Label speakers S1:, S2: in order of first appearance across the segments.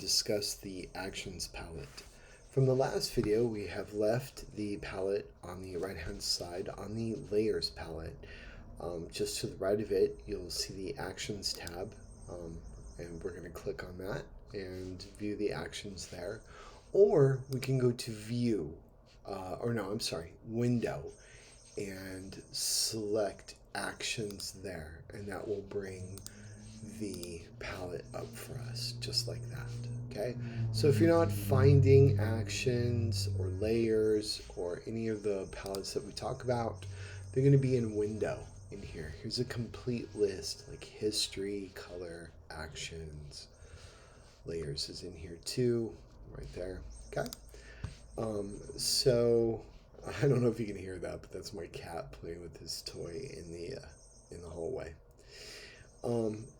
S1: discuss the Actions palette. From the last video, we have left the palette on the right hand side on the Layers palette. Just to the right of it, you'll see the Actions tab, and we're going to click on that and view the actions there. Or we can go to View, Window, and select Actions there, and that will bring the palette up for us just like that. Okay, so if you're not finding Actions or Layers or any of the palettes that we talk about, they're going to be in Window in here. Here's a complete list, like History, Color, Actions. Layers is in here too, right there. Okay, so I don't know if you can hear that, but that's my cat playing with his toy in the hallway.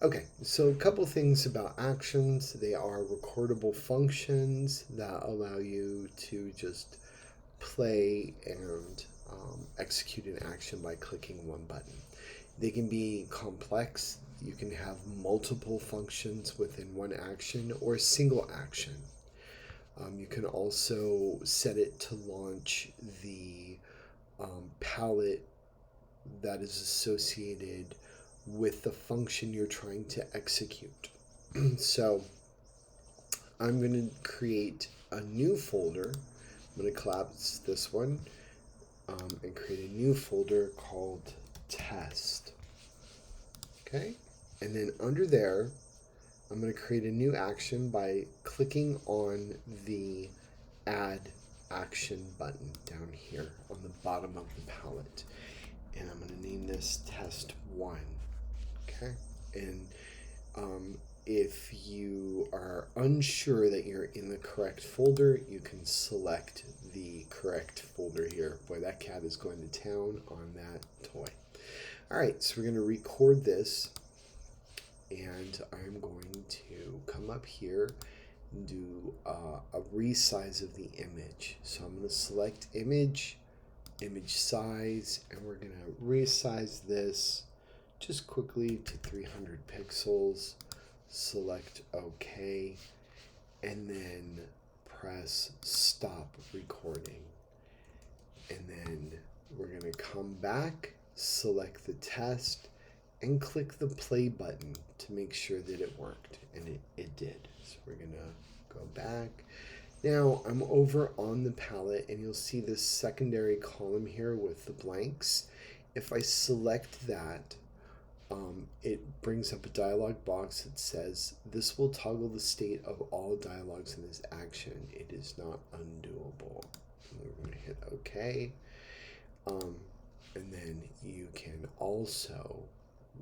S1: Okay, so a couple things about Actions. They are recordable functions that allow you to just play and execute an action by clicking one button. They can be complex. You can have multiple functions within one action or a single action. You can also set it to launch the palette that is associated with the function you're trying to execute. So I'm going to create a new folder. I'm going to collapse this one and create a new folder called Test. Okay, and then under there, I'm going to create a new action by clicking on the Add Action button down here on the bottom of the palette. And I'm going to name this Test 1. Okay, and if you are unsure that you're in the correct folder, you can select the correct folder here. Boy, that cat is going to town on that toy. All right, so we're going to record this, and I'm going to come up here and do a resize of the image. So I'm going to select image size, and we're going to resize this just quickly to 300 pixels. Select OK, and then press stop recording. And then we're going to come back, select the test, and click the play button to make sure that it worked, and it did. So we're going to go back. Now I'm over on the palette, and you'll see this secondary column here with the blanks. If I select that, it brings up a dialog box that says, this will toggle the state of all dialogues in this action. It is not undoable. And we're going to hit OK. And then you can also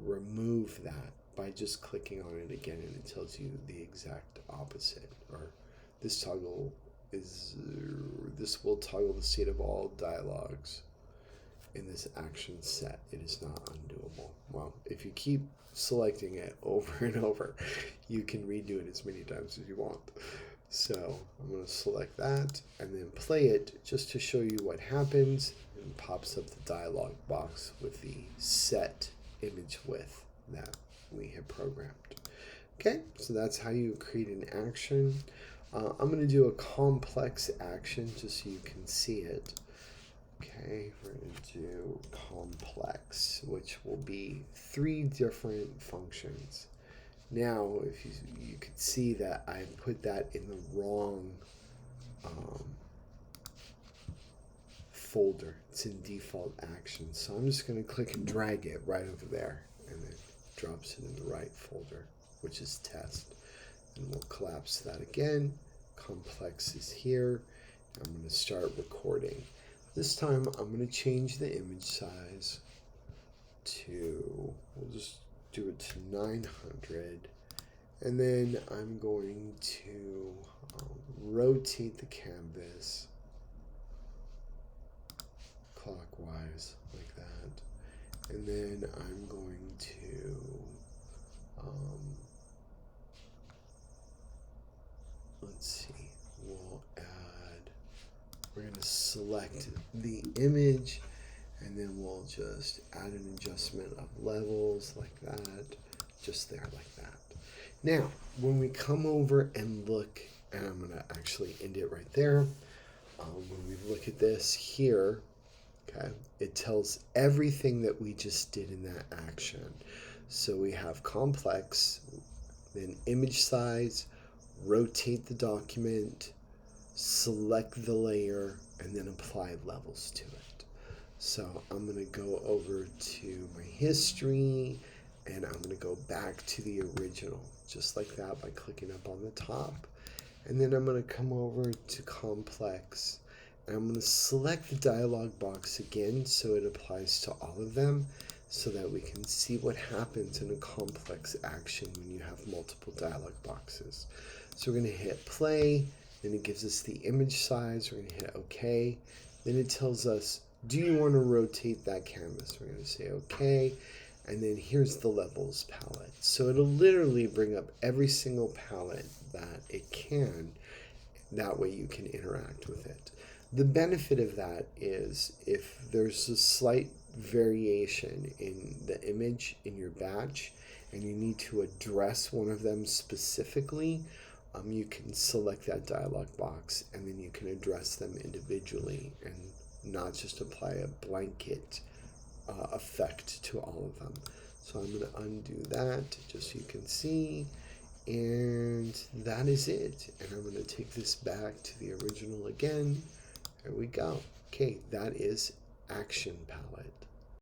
S1: remove that by just clicking on it again, and it tells you the exact opposite. Or this will toggle the state of all dialogues in this action set. It is not undoable. Well, if you keep selecting it over and over, you can redo it as many times as you want. So I'm going to select that and then play it just to show you what happens. It pops up the dialog box with the set image width that we have programmed. Okay, so that's how you create an action. I'm going to do a complex action just so you can see it. Okay, we're going to do complex, which will be 3 different functions. Now, if you could see that I put that in the wrong folder. It's in default actions. So I'm just going to click and drag it right over there, and then drops it in the right folder, which is test. And we'll collapse that again. Complex is here. I'm going to start recording. This time I'm going to change the image size to, we'll just do it to 900. And then I'm going to rotate the canvas clockwise like that. And then I'm going to let's see, we're going to select the image, and then we'll just add an adjustment of levels like that, just there like that. Now, when we come over and look, and I'm going to actually end it right there. When we look at this here, okay, it tells everything that we just did in that action. So we have complex, then image size, rotate the document, select the layer, and then apply levels to it. So I'm going to go over to my history, and I'm going to go back to the original, just like that, by clicking up on the top. And then I'm going to come over to complex, and I'm going to select the dialog box again so it applies to all of them, so that we can see what happens in a complex action when you have multiple dialog boxes. So we're going to hit play, then it gives us the image size, we're going to hit OK, then it tells us, do you want to rotate that canvas? We're going to say OK, and then here's the levels palette. So it'll literally bring up every single palette that it can. That way you can interact with it. The benefit of that is if there's a slight variation in the image in your batch and you need to address one of them specifically, you can select that dialog box and then you can address them individually and not just apply a blanket effect to all of them. So I'm going to undo that just so you can see, and that is it. And I'm going to take this back to the original again. There we go. Okay, that is Action Palette.